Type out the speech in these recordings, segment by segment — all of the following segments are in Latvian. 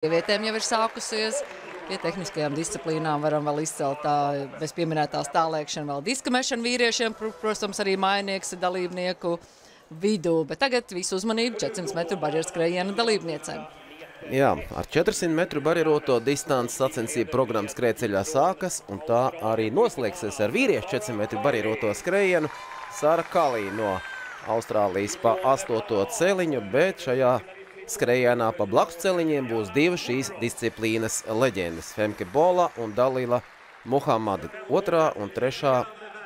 Sievietēm jau ir sākusies. Pie tehniskajām disciplīnām varam vēl izcelt bez pieminētās tālēkšana, vēl diska mešana vīriešiem, protams, arī mājnieks dalībnieku vidū. Bet tagad visu uzmanību 400 metru barjeras skrējiena dalībniecēm. Jā, ar 400 metru barjeroto distances sacensību programma skrējceļā sākas, un tā arī noslēgsies ar vīriešu 400 metru barjeroto skrējienu Sara Kalī no Austrālijas pa 8. celiņu, bet šajā skrējienā pa blakus celiņiem būs divas šīs disciplīnas leģendas – Femke Bola un Dalila Muhamada. 2. un 3.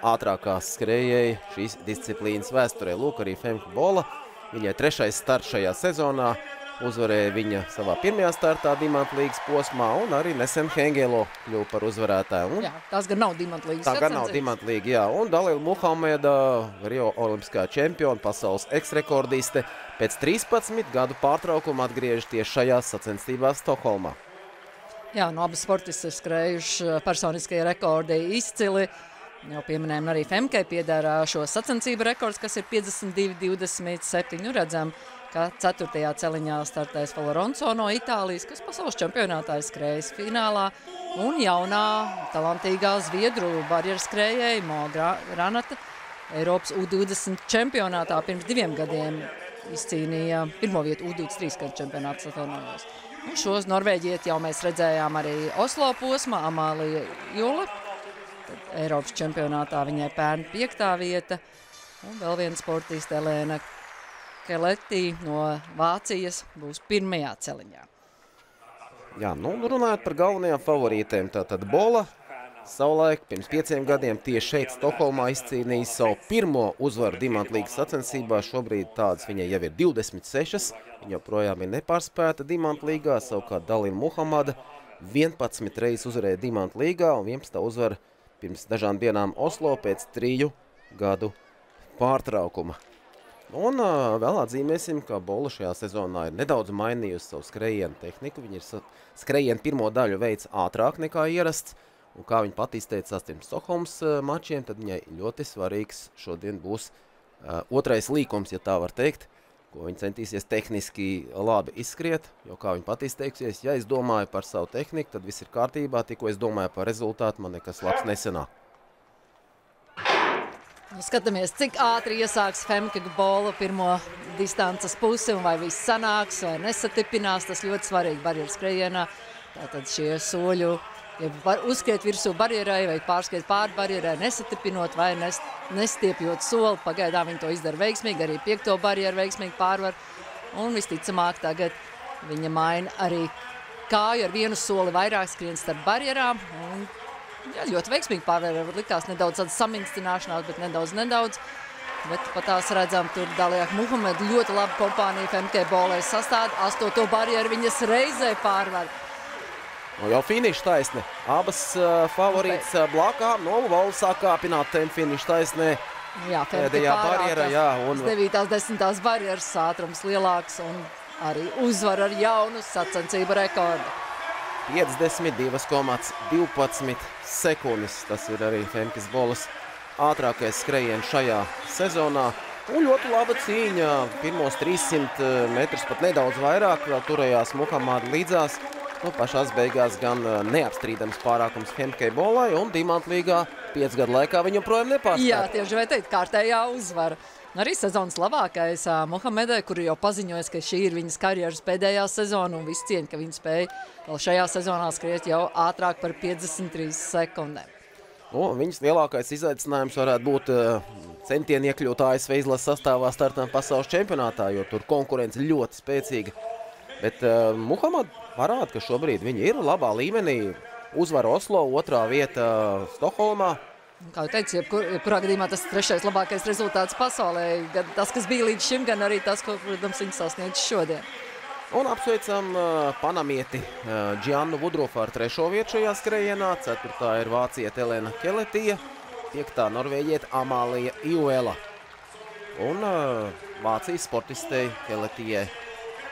ātrākās skrējēji šīs disciplīnas vēsturē. Lūk, arī Femke Bola, viņai 3. starts šajā sezonā, uzvarēja viņa savā 1. startā Dimanta līgas posmā, un arī nesen Hengelo kļuva par uzvarētāju. Jā, tās gan nav Dimanta līgas. Tā gan nav Dimanta līga, jā. Un Dalila Muhameda, Rio olimpiskā čempiona, pasaules eksrekordiste, pēc 13 gadu pārtraukuma atgriežas tieši šajās sacensībās Stokholmā. Jā, no abas sportisti ir skrējuši personiskie rekordi izcili. Jau pieminējām arī Femkei piedara šo sacensību rekords, kas ir 52-27. Nu, redzam, ka 4. celiņā startēs Lorenzo no Itālijas, kas pasaules čempionātā ir skrējis finālā. Un jaunā, talantīgā zviedru barjeras skrējēja Mo Granata Eiropas U20 čempionātā pirms 2 gadiem izcīnīja pirmo vietu U23 čempionātas atvainojos. Un šos norvēģieti jau mēs redzējām arī Oslo posmā, Amālija Jule. Tad Eiropas čempionātā viņai pērn 5. vieta. Un vēl viena sportiste Elēna Keleti no Vācijas būs 1. celiņā. Jā, nu runājot par galvenajām favorītēm, tātad Bola savulaik pirms 5 gadiem tieši šeit Stokholmā izcīnīja savu pirmo uzvaru Dimanta līgas sacensībā. Šobrīd tādas viņai jau ir 26, viņa joprojām ir nepārspēta Dimanta līgā, savukārt Dalila Muhamada 11 reizes uzvarēja Dimanta līgā un 11. uzvara pirms dažām dienām Oslo pēc 3 gadu pārtraukuma. Un vēl atzīmēsim, ka Bola šajā sezonā ir nedaudz mainījusi savu skrējienu tehniku. Viņa ir skrējienu pirmo daļu veids ātrāk nekā ierasts. Un kā viņa pat izteicās tiem Stokholmas mačiem, tad viņai ļoti svarīgs šodien būs 2. līkums, ja tā var teikt, ko viņa centīsies tehniski labi izskriet. Jo kā viņa pat izteiksies, ja es domāju par savu tehniku, tad viss ir kārtībā, tikko es domāju par rezultātu, man nekas labs nesenāk. Skatāmies, cik ātri iesāks Femke Bola pirmo distances pusi un vai viss sanāks vai nesatipinās. Tas ļoti svarīgi barjeras skrējienā. Tātad šie soļu, ja uzskriet virsū barjerai vai pārskriet pāri barjerai, nesatipinot vai nestiepjot soli. Pagaidām viņi to izdara veiksmīgi, arī 5. barjeru veiksmīgi pārvar. Un visticamāk tagad viņa maina arī kāju ar vienu soli vairāk skrien starp barjerām. Un jā, ļoti veiksmīgi pārvarēja, likās nedaudz tāda saminstināšanās, bet nedaudz. Bet pat tās redzam, tur Dalila Muhameda ļoti laba kompānija Femkei Bolai sastāda. 8. barjeru viņas reizē pārvar. Nu, jau finiša taisne. Abas favorītas blakām. No Vola sāk kāpināt tiem finiša taisnē. Jā, Femke barjera, jā. Un 9. 10. barjeras ātrums lielāks un arī uzvar ar jaunu sacensību rekordu. 52,12 sekundes. Tas ir arī Femkes Bolas ātrākais skrējiens šajā sezonā. Un ļoti laba cīņa. Pirmos 300 metrus pat nedaudz vairāk vēl turējās Muhamada līdzās. Nu, pašās beigās gan neapstrīdams pārākums Femkei Bolai un Dimanta līgā 5 gadu laikā viņa joprojām nepārspēja. Jā, tieši vai teikt, kārtējā uzvara. Arī sezonas labākais Muhamedai, kuru jau paziņojas, ka šī ir viņas karjeras pēdējā sezona un visu cieņu, ka viņa spēja vēl šajā sezonā skriet jau ātrāk par 53 sekundēm. Nu, viņas lielākais izaicinājums varētu būt centieni iekļūt ASV izlases sastāvā startām pasaules čempionātā, jo tur konkurence ļoti spēcīga. Bet Muhamada parāda, ka šobrīd viņa ir labā līmenī. Uzvara Oslo, 2. vieta Stokholmā. Kā jau teicu, jebkurā gadījumā tas 3. labākais rezultāts pasaulē. Gan tas, kas bija līdz šim, gan arī tas, ko, protams, viņi sasniedz šodien. Un apsveicam panamieti Giannu Vudrofu ar 3. vietu šajā skrējienā. 4. ir vāciete Elēna Keletija, 5. norvēģiete Amālija Juela. Un Vācijas sportistei Keletijai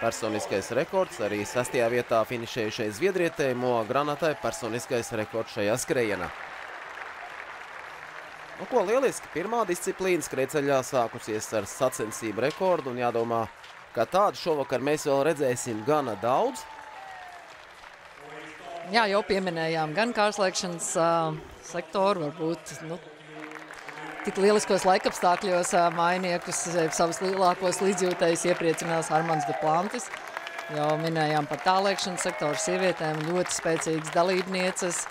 personiskais rekords. Arī 6. vietā finišējušai zviedrietei Mo Granatai personiskais rekords šajā skrējienā. Nu, ko lieliski, pirmā disciplīna skrējceļā sākusies ar sacensību rekordu un jādomā, ka tādu šovakar mēs vēl redzēsim gana daudz. Jā, jau pieminējām gan kārslēkšanas sektoru, varbūt tik lieliskos laikapstākļos mainiekus, savus lielākos līdzjūtējus iepriecinās Armands Duplantis. Jau minējām par tālēkšanas sektoru sievietēm, ļoti spēcīgas dalībnieces.